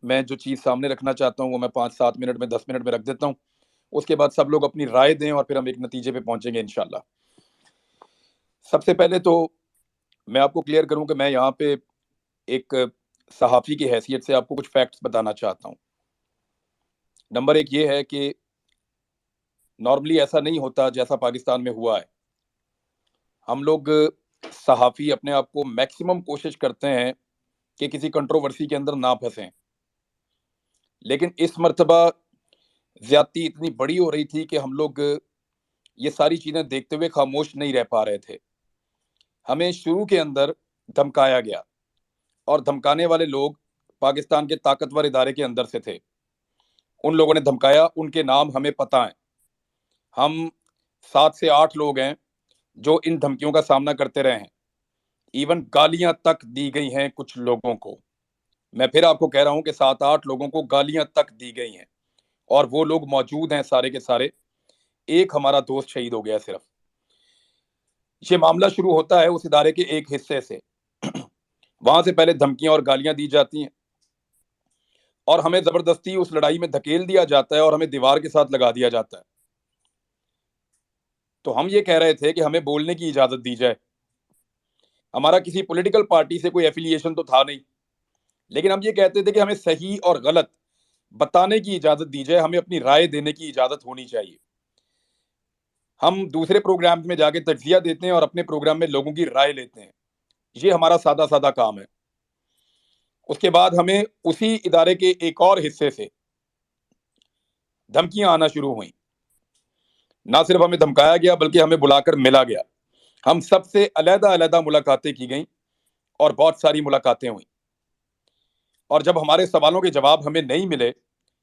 मैं जो चीज़ सामने रखना चाहता हूँ वो मैं 5-7 मिनट में 10 मिनट में रख देता हूँ। उसके बाद सब लोग अपनी राय दें और फिर हम एक नतीजे पे पहुंचेंगे इंशाल्लाह। सबसे पहले तो मैं आपको क्लियर करूं कि मैं यहाँ पे एक सहाफ़ी की हैसियत से आपको कुछ फैक्ट्स बताना चाहता हूँ। नंबर एक ये है कि नॉर्मली ऐसा नहीं होता जैसा पाकिस्तान में हुआ है। हम लोग सहाफ़ी अपने आप को मैक्सिमम कोशिश करते हैं कि किसी कंट्रोवर्सी के अंदर ना फंसें, लेकिन इस मर्तबा ज्यादती इतनी बड़ी हो रही थी कि हम लोग ये सारी चीज़ें देखते हुए खामोश नहीं रह पा रहे थे। हमें शुरू के अंदर धमकाया गया और धमकाने वाले लोग पाकिस्तान के ताकतवर इदारे के अंदर से थे। उन लोगों ने धमकाया, उनके नाम हमें पता है। हम 7 से 8 लोग हैं जो इन धमकियों का सामना करते रहे हैं। इवन गालियां तक दी गई हैं कुछ लोगों को। मैं फिर आपको कह रहा हूं कि 7-8 लोगों को गालियां तक दी गई हैं और वो लोग मौजूद हैं सारे के सारे। एक हमारा दोस्त शहीद हो गया सिर्फ। ये मामला शुरू होता है उस इदारे के एक हिस्से से। वहां से पहले धमकियां और गालियां दी जाती हैं और हमें जबरदस्ती उस लड़ाई में धकेल दिया जाता है और हमें दीवार के साथ लगा दिया जाता है। तो हम ये कह रहे थे कि हमें बोलने की इजाजत दी जाए। हमारा किसी पॉलिटिकल पार्टी से कोई एफिलिएशन तो था नहीं, लेकिन हम ये कहते थे कि हमें सही और गलत बताने की इजाजत दी जाए, हमें अपनी राय देने की इजाजत होनी चाहिए। हम दूसरे प्रोग्राम में जाके तज्जिया देते हैं और अपने प्रोग्राम में लोगों की राय लेते हैं। ये हमारा सादा सादा काम है। उसके बाद हमें उसी इदारे के एक और हिस्से से धमकियां आना शुरू हुई। ना सिर्फ हमें धमकाया गया बल्कि हमें बुलाकर मिला गया। हम सबसे अलग अलग मुलाकातें की गई और बहुत सारी मुलाकातें हुई। और जब हमारे सवालों के जवाब हमें नहीं मिले,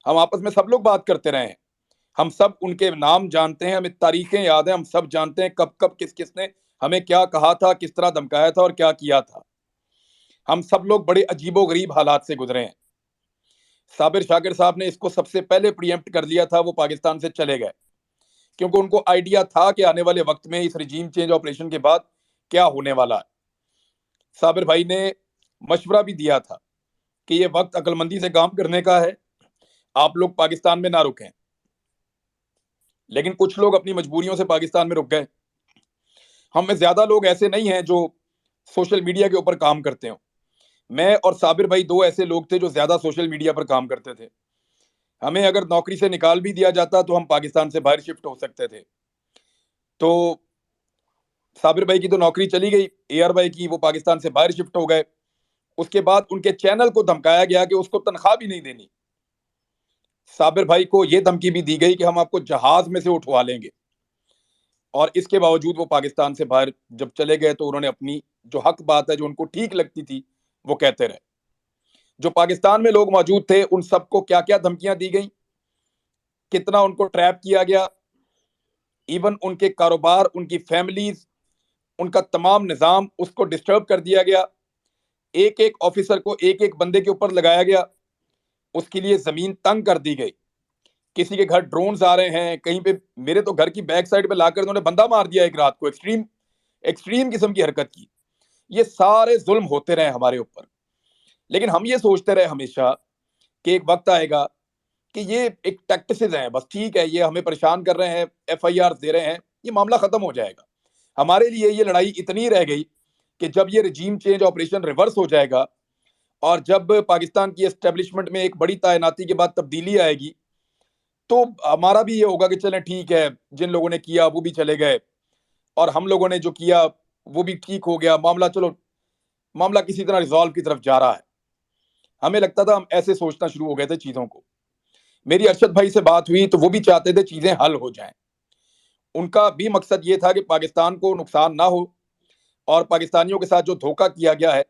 हम आपस में सब लोग बात करते रहे हैं। हम सब उनके नाम जानते हैं, हमें तारीखें याद हैं, हम सब जानते हैं कब कब किस किस ने हमें क्या कहा था, किस तरह धमकाया था और क्या किया था। हम सब लोग बड़े अजीबो गरीब हालात से गुजरे हैं। साबिर शाकिर साहब ने इसको सबसे पहले प्रीएम्प्ट कर लिया था, वो पाकिस्तान से चले गए क्योंकि उनको आइडिया था कि आने वाले वक्त में इस रिजीम चेंज ऑपरेशन के बाद क्या होने वाला है। साबिर भाई ने मशवरा भी दिया था कि ये वक्त अक्लमंदी से काम करने का है, आप लोग पाकिस्तान में ना रुकें। लेकिन कुछ लोग अपनी मजबूरियों से पाकिस्तान में रुक गए। हम में ज्यादा लोग ऐसे नहीं हैं जो सोशल मीडिया के ऊपर काम करते हो। मैं और साबिर भाई दो ऐसे लोग थे जो ज्यादा सोशल मीडिया पर काम करते थे। हमें अगर नौकरी से निकाल भी दिया जाता तो हम पाकिस्तान से बाहर शिफ्ट हो सकते थे। तो साबिर भाई की तो नौकरी चली गई, एआर भाई की वो पाकिस्तान से बाहर शिफ्ट हो गए। उसके बाद उनके चैनल को धमकाया गया कि उसको तनख्वाह भी नहीं देनी। साबिर भाई को यह धमकी भी दी गई कि हम आपको जहाज में से उठवा लेंगे। और इसके बावजूद वो पाकिस्तान से बाहर जब चले गए तो उन्होंने अपनी जो हक बात है, जो उनको ठीक लगती थी, वो कहते रहे। जो पाकिस्तान में लोग मौजूद थे उन सबको क्या क्या धमकियां दी गई, कितना उनको ट्रैप किया गया। इवन उनके कारोबार, उनकी फैमिलीज, उनका तमाम निजाम उसको डिस्टर्ब कर दिया गया। एक एक ऑफिसर को एक एक बंदे के ऊपर लगाया गया। उसके लिए जमीन तंग कर दी गई। किसी के घर ड्रोन्स आ रहे हैं कहीं पे, मेरे तो घर की बैक साइड पे लाकर उन्होंने बंदा मार दिया एक रात को। एक्सट्रीम एक्सट्रीम किस्म की हरकत की। ये सारे जुल्म होते रहे हमारे ऊपर, लेकिन हम ये सोचते रहे हमेशा कि एक वक्त आएगा कि ये एक टैक्टिसेस हैं, बस ठीक है, ये हमें परेशान कर रहे हैं, एफआईआर दे रहे हैं, ये मामला खत्म हो जाएगा। हमारे लिए ये लड़ाई इतनी रह गई कि जब ये रजीम चेंज ऑपरेशन रिवर्स हो जाएगा और जब पाकिस्तान की एस्टेब्लिशमेंट में एक बड़ी तैनाती के बाद तब्दीली आएगी, तो हमारा भी ये होगा कि चलें ठीक है, जिन लोगों ने किया वो भी चले गए और हम लोगों ने जो किया वो भी ठीक हो गया, मामला चलो, मामला किसी तरह रिजॉल्व की तरफ जा रहा है। हमें लगता था, हम ऐसे सोचना शुरू हो गए थे चीजों को। मेरी अरशद भाई से बात हुई तो वो भी चाहते थे चीजें हल हो जाएं। उनका भी मकसद ये था कि पाकिस्तान को नुकसान ना हो और पाकिस्तानियों के साथ जो धोखा किया गया है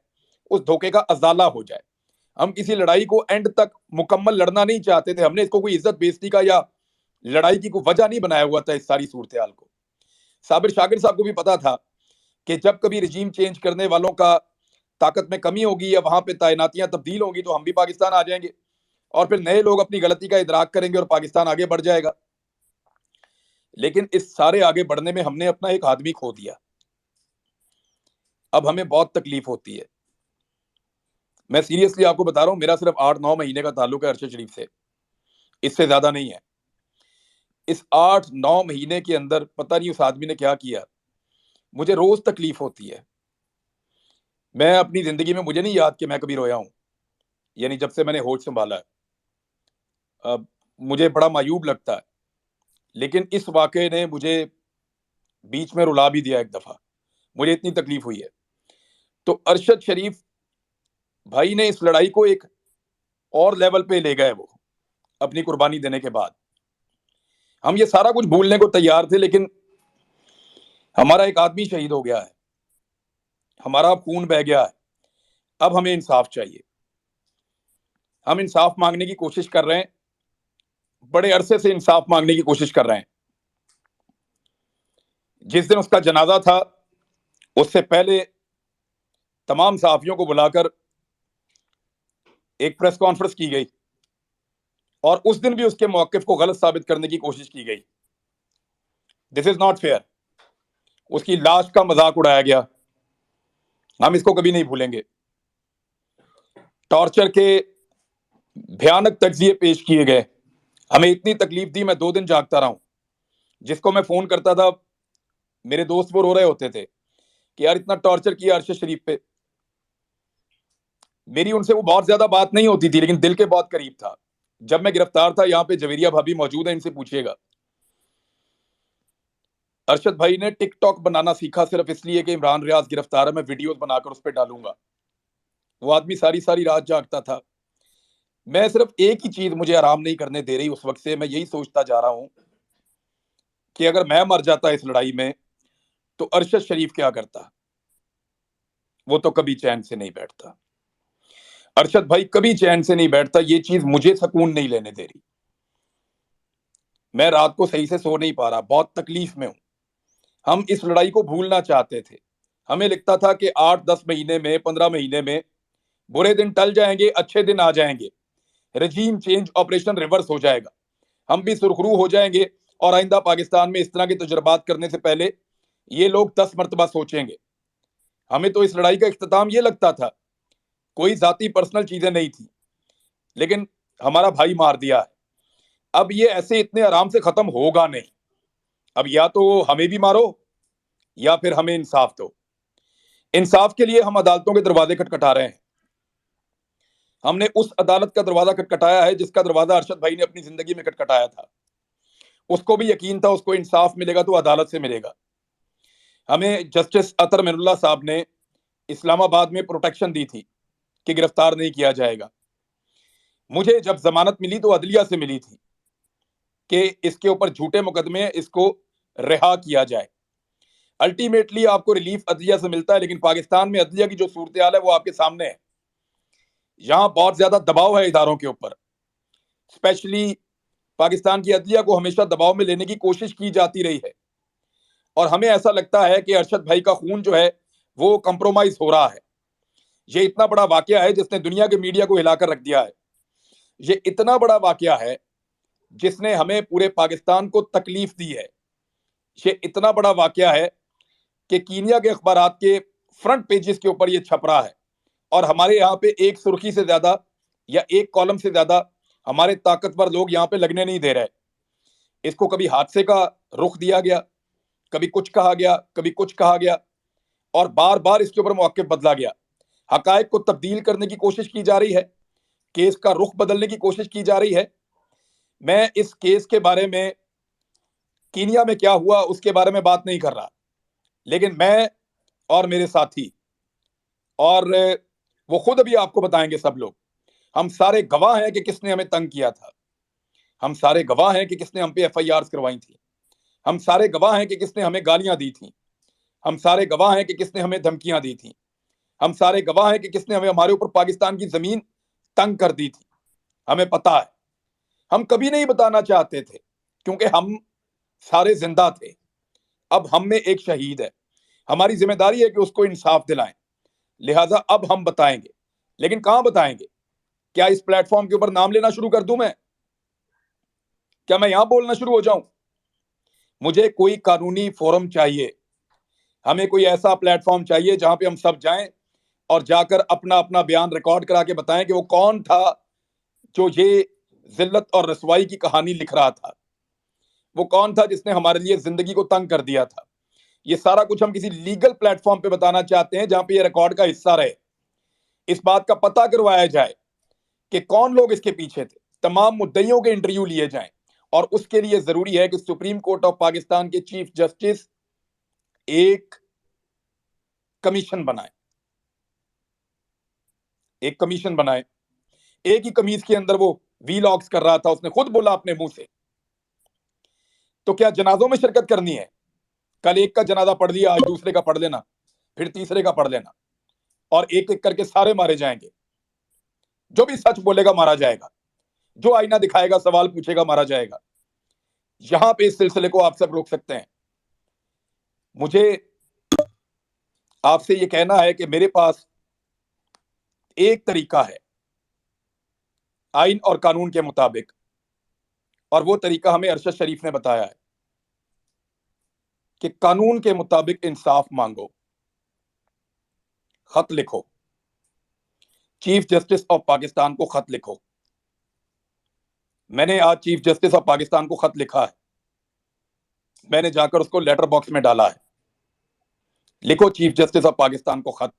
उस धोखे का अजाला हो जाए। हम किसी लड़ाई को एंड तक मुकम्मल लड़ना नहीं चाहते थे। हमने इसको कोई इज्जत बेइज्जती का या लड़ाई की कोई वजह नहीं बनाया हुआ था इस सारी सूरत हाल को। साबिर शाकिर साहब को भी पता था कि जब कभी रिजीम चेंज करने वालों का ताकत में कमी होगी या वहां पे तैनातियां तब्दील होंगी तो हम भी पाकिस्तान आ जाएंगे और फिर नए लोग अपनी गलती का इदराक करेंगे और पाकिस्तान आगे बढ़ जाएगा। लेकिन इस सारे आगे बढ़ने में हमने अपना एक आदमी खो दिया। अब हमें बहुत तकलीफ होती है। मैं सीरियसली आपको बता रहा हूं, मेरा सिर्फ 8-9 महीने का ताल्लुक है अरशद शरीफ से, इससे ज्यादा नहीं है। इस 8-9 महीने के अंदर पता नहीं उस आदमी ने क्या किया, मुझे रोज तकलीफ होती है। मैं अपनी जिंदगी में मुझे नहीं याद कि मैं कभी रोया हूं, यानी जब से मैंने होश संभाला है। अब मुझे बड़ा मायूब लगता है, लेकिन इस वाकये ने मुझे बीच में रुला भी दिया एक दफा, मुझे इतनी तकलीफ हुई है। तो अरशद शरीफ भाई ने इस लड़ाई को एक और लेवल पे ले गए, वो अपनी कुर्बानी देने के बाद। हम ये सारा कुछ भूलने को तैयार थे, लेकिन हमारा एक आदमी शहीद हो गया है, हमारा खून बह गया है, अब हमें इंसाफ चाहिए। हम इंसाफ मांगने की कोशिश कर रहे हैं, बड़े अरसे से इंसाफ मांगने की कोशिश कर रहे हैं। जिस दिन उसका जनाजा था, उससे पहले तमाम सहाफियों को बुलाकर एक प्रेस कॉन्फ्रेंस की गई, और उस दिन भी उसके मौकिफ को गलत साबित करने की कोशिश की गई। This is not fair. उसकी लाश का मजाक उड़ाया गया, हम इसको कभी नहीं भूलेंगे। टॉर्चर के भयानक तज्जिए पेश किए गए, हमें इतनी तकलीफ दी, मैं 2 दिन जागता रहा हूं। जिसको मैं फोन करता था, मेरे दोस्त वो रो रहे होते थे कि यार इतना टॉर्चर किया अरशद शरीफ पे। मेरी उनसे वो बहुत ज्यादा बात नहीं होती थी, लेकिन दिल के बहुत करीब था। जब मैं गिरफ्तार था, यहाँ पे जवेरिया भाभी मौजूद है, इनसे पूछिएगा। अरशद भाई ने टिकटॉक बनाना सीखा सिर्फ इसलिए कि इमरान रियाज गिरफ्तार है, मैं वीडियोस बनाकर उस पर डालूंगा। वो आदमी सारी सारी रात जागता था। मैं सिर्फ एक ही चीज मुझे आराम नहीं करने दे रही उस वक्त से, मैं यही सोचता जा रहा हूं कि अगर मैं मर जाता इस लड़ाई में तो अरशद शरीफ क्या करता। वो तो कभी चैन से नहीं बैठता, अरशद भाई कभी चैन से नहीं बैठता। ये चीज मुझे सुकून नहीं लेने दे रही। मैं रात को सही से सो नहीं पा रहा, बहुत तकलीफ में हूं। हम इस लड़ाई को भूलना चाहते थे। हमें लगता था कि 8-10 महीने में, 15 महीने में बुरे दिन टल जाएंगे, अच्छे दिन आ जाएंगे, रजीम चेंज, ऑपरेशन रिवर्स हो जाएगा, हम भी सुरखरू हो जाएंगे, और आइंदा पाकिस्तान में इस तरह के तजुर्बात करने से पहले ये लोग 10 मरतबा सोचेंगे। हमें तो इस लड़ाई का इख्तिताम ये लगता था, कोई जाती पर्सनल चीजें नहीं थी, लेकिन हमारा भाई मार दिया है। अब ये ऐसे इतने आराम से खत्म होगा नहीं। अब या तो हमें भी मारो या फिर हमें इंसाफ दो। इंसाफ के लिए हम अदालतों के दरवाजे खटखटा रहे हैं। हमने उस अदालत का दरवाजा खटखटाया है जिसका दरवाजा अरशद भाई ने अपनी जिंदगी में खटखटाया था। उसको भी यकीन था उसको इंसाफ मिलेगा तो अदालत से मिलेगा। हमें जस्टिस अतर मिनुल्लाह साहब ने इस्लामाबाद में प्रोटेक्शन दी थी कि गिरफ्तार नहीं किया जाएगा। मुझे जब जमानत मिली तो अदलिया से मिली थी कि इसके ऊपर झूठे मुकदमे, इसको रिहा किया जाए। अल्टीमेटली आपको रिलीफ अदलिया से मिलता है, लेकिन पाकिस्तान में अदलिया की जो सूरत हाल है वो आपके सामने है। यहां बहुत ज्यादा दबाव है इदारों के ऊपर। स्पेशली पाकिस्तान की अदलिया को हमेशा दबाव में लेने की कोशिश की जाती रही है, और हमें ऐसा लगता है कि अरशद भाई का खून जो है वो कंप्रोमाइज हो रहा है। ये इतना बड़ा वाकया है जिसने दुनिया के मीडिया को हिलाकर रख दिया है। ये इतना बड़ा वाकया है जिसने हमें पूरे पाकिस्तान को तकलीफ दी है। ये इतना बड़ा वाकया है कि कीनिया के अखबारात के फ्रंट पेजेस के ऊपर ये छप रहा है, और हमारे यहाँ पे एक सुर्खी से ज्यादा या एक कॉलम से ज्यादा हमारे ताकतवर लोग यहाँ पे लगने नहीं दे रहे। इसको कभी हादसे का रुख दिया गया, कभी कुछ कहा गया, कभी कुछ कहा गया, और बार बार इसके ऊपर मौक़िफ़ बदला गया। हकायक को तब्दील करने की कोशिश की जा रही है, केस का रुख बदलने की कोशिश की जा रही है। मैं इस केस के बारे में, कीनिया में क्या हुआ उसके बारे में बात नहीं कर रहा, लेकिन मैं और मेरे साथी, और वो खुद अभी आपको बताएंगे सब लोग, हम सारे गवाह हैं कि किसने हमें तंग किया था। हम सारे गवाह हैं कि किसने हम पे एफआईआर करवाई थी। हम सारे गवाह हैं कि किसने हमें गालियां दी थी। हम सारे गवाह हैं कि किसने हमें धमकियां दी थी। हम सारे गवाह हैं कि किसने हमें, हमारे ऊपर पाकिस्तान की जमीन तंग कर दी थी। हमें पता है। हम कभी नहीं बताना चाहते थे क्योंकि हम सारे जिंदा थे। अब हम में एक शहीद है, हमारी जिम्मेदारी है कि उसको इंसाफ दिलाएं। लिहाजा अब हम बताएंगे, लेकिन कहां बताएंगे? क्या इस प्लेटफॉर्म के ऊपर नाम लेना शुरू कर दूं मैं? क्या मैं यहां बोलना शुरू हो जाऊं? मुझे कोई कानूनी फोरम चाहिए। हमें कोई ऐसा प्लेटफॉर्म चाहिए जहां पे हम सब जाएं, और जाकर अपना अपना बयान रिकॉर्ड करा के बताएं कि वो कौन था जो ये जिल्लत और रसवाई की कहानी लिख रहा था, वो कौन था जिसने हमारे लिए जिंदगी को तंग कर दिया था। ये सारा कुछ हम किसी लीगल प्लेटफॉर्म पे बताना चाहते हैं जहां पे ये रिकॉर्ड का हिस्सा रहे। इस बात का पता करवाया जाए कि कौन लोग इसके पीछे थे, तमाम मुद्दइयों के इंटरव्यू लिए जाएं। और उसके लिए जरूरी है कि सुप्रीम कोर्ट ऑफ पाकिस्तान के चीफ जस्टिस एक कमीशन बनाए, एक कमीशन बनाए। एक ही कमीज के अंदर वो वीलॉग्स कर रहा था, उसने खुद बोला अपने मुंह से। तो क्या जनाजों में शिरकत करनी है? कल एक का जनाजा पढ़ लिया, आज दूसरे का पढ़ लेना, फिर तीसरे का पढ़ लेना, और एक एक करके सारे मारे जाएंगे। जो भी सच बोलेगा मारा जाएगा, जो आईना दिखाएगा, सवाल पूछेगा, मारा जाएगा। यहां पे इस सिलसिले को आप सब रोक सकते हैं। मुझे आपसे यह कहना है कि मेरे पास एक तरीका है आइन और कानून के मुताबिक, और वो तरीका हमें अरशद शरीफ ने बताया है कि कानून के मुताबिक इंसाफ मांगो, खत लिखो, चीफ जस्टिस ऑफ पाकिस्तान को खत लिखो। मैंने आज चीफ जस्टिस ऑफ पाकिस्तान को खत लिखा है, मैंने जाकर उसको लेटर बॉक्स में डाला है। लिखो चीफ जस्टिस ऑफ पाकिस्तान को खत,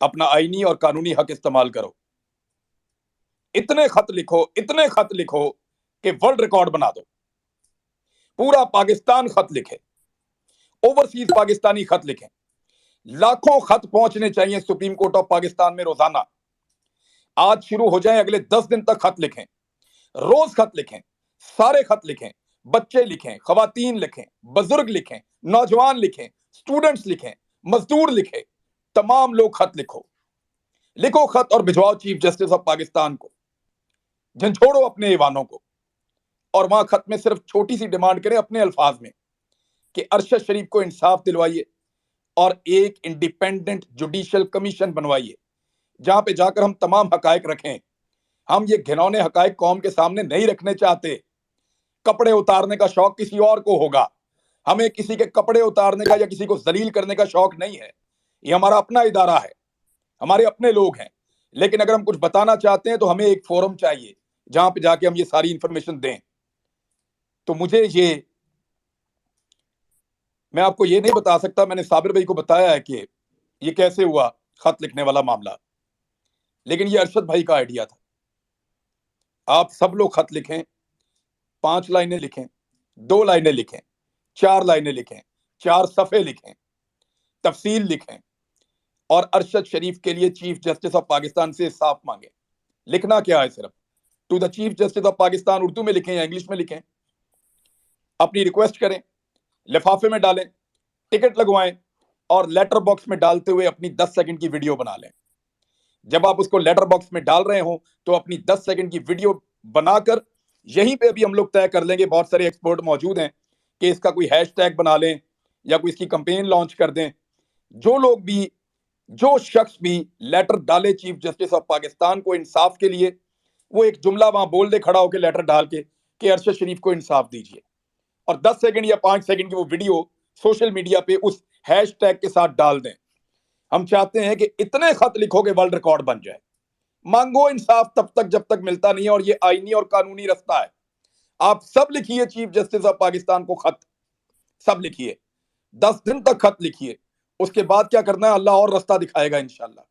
अपना आईनी और कानूनी हक इस्तेमाल करो। इतने खत लिखो, इतने खत लिखो कि वर्ल्ड रिकॉर्ड बना दो। पूरा पाकिस्तान खत लिखे, ओवरसीज पाकिस्तानी खत लिखें। लाखों खत पहुंचने चाहिए सुप्रीम कोर्ट ऑफ पाकिस्तान में रोजाना। आज शुरू हो जाए, अगले 10 दिन तक खत लिखें, रोज खत लिखें, सारे खत लिखें। बच्चे लिखें, खवातीन लिखें, बुजुर्ग लिखें, नौजवान लिखें, स्टूडेंट्स लिखें, मजदूर लिखें, तमाम लोग खत लिखो। लिखो खत और भिजवाओ चीफ जस्टिस ऑफ पाकिस्तान को, झंझोड़ो अपने ईवानों को। और वहां खत में सिर्फ छोटी सी डिमांड करें अपने अल्फाज में कि अरशद शरीफ को इंसाफ दिलवाइए और एक इंडिपेंडेंट जुडिशियल कमीशन बनवाइए जहां पे जाकर हम तमाम हकायक रखें। हम ये घिनौने हकायक कौम के सामने नहीं रखने चाहते। कपड़े उतारने का शौक किसी और को होगा, हमें किसी के कपड़े उतारने का या किसी को जलील करने का शौक नहीं है। ये हमारा अपना इदारा है, हमारे अपने लोग हैं। लेकिन अगर हम कुछ बताना चाहते हैं तो हमें एक फोरम चाहिए जहां पे जाके हम ये सारी इंफॉर्मेशन दें। तो मैं आपको ये नहीं बता सकता, मैंने साबिर भाई को बताया है कि ये कैसे हुआ खत लिखने वाला मामला, लेकिन ये अरशद भाई का आइडिया था। आप सब लोग खत लिखें, 5 लाइनें लिखें, 2 लाइनें लिखें, 4 लाइनें लिखें, 4 सफ़े लिखें, तफसील लिखें और अरशद शरीफ के लिए चीफ जस्टिस ऑफ पाकिस्तान से इंसाफ मांगे। लिखना क्या है? सिर्फ to the chief justice of Pakistan Urdu में लिखें या इंग्लिश में लिखें, अपनी रिक्वेस्ट करें, लिफाफे में डालें, टिकट लगवाएं और लेटर बॉक्स में डालते हुए अपनी 10 सेकंड की वीडियो बना लें। जब आप उसको लेटर बॉक्स में डाल रहे हो तो अपनी 10 सेकंड की वीडियो बनाकर यहीं पे अभी हम लोग तय कर लेंगे, बहुत सारे एक्सपर्ट मौजूद हैं, कि इसका कोई हैशटैग बना लें या कोई इसकी कंपेन लॉन्च कर दें। जो लोग भी, जो शख्स भी लेटर डाले चीफ जस्टिस ऑफ पाकिस्तान को इंसाफ के लिए, वो एक जुमला वहां बोल दे खड़ा होकर लेटर डाल के कि अरशद शरीफ को इंसाफ दीजिए, और 10 सेकंड या 5 सेकंड की वो वीडियो सोशल मीडिया पे उस हैशटैग के साथ डाल दें। हम चाहते हैं कि इतने खत लिखो कि वर्ल्ड रिकॉर्ड बन जाए। मांगो इंसाफ तब तक जब तक मिलता नहीं है, और ये आईनी और कानूनी रास्ता है। आप सब लिखिए चीफ जस्टिस ऑफ पाकिस्तान को खत, सब लिखिए, 10 दिन तक खत लिखिए। उसके बाद क्या करना है अल्लाह और रास्ता दिखाएगा इंशाल्लाह।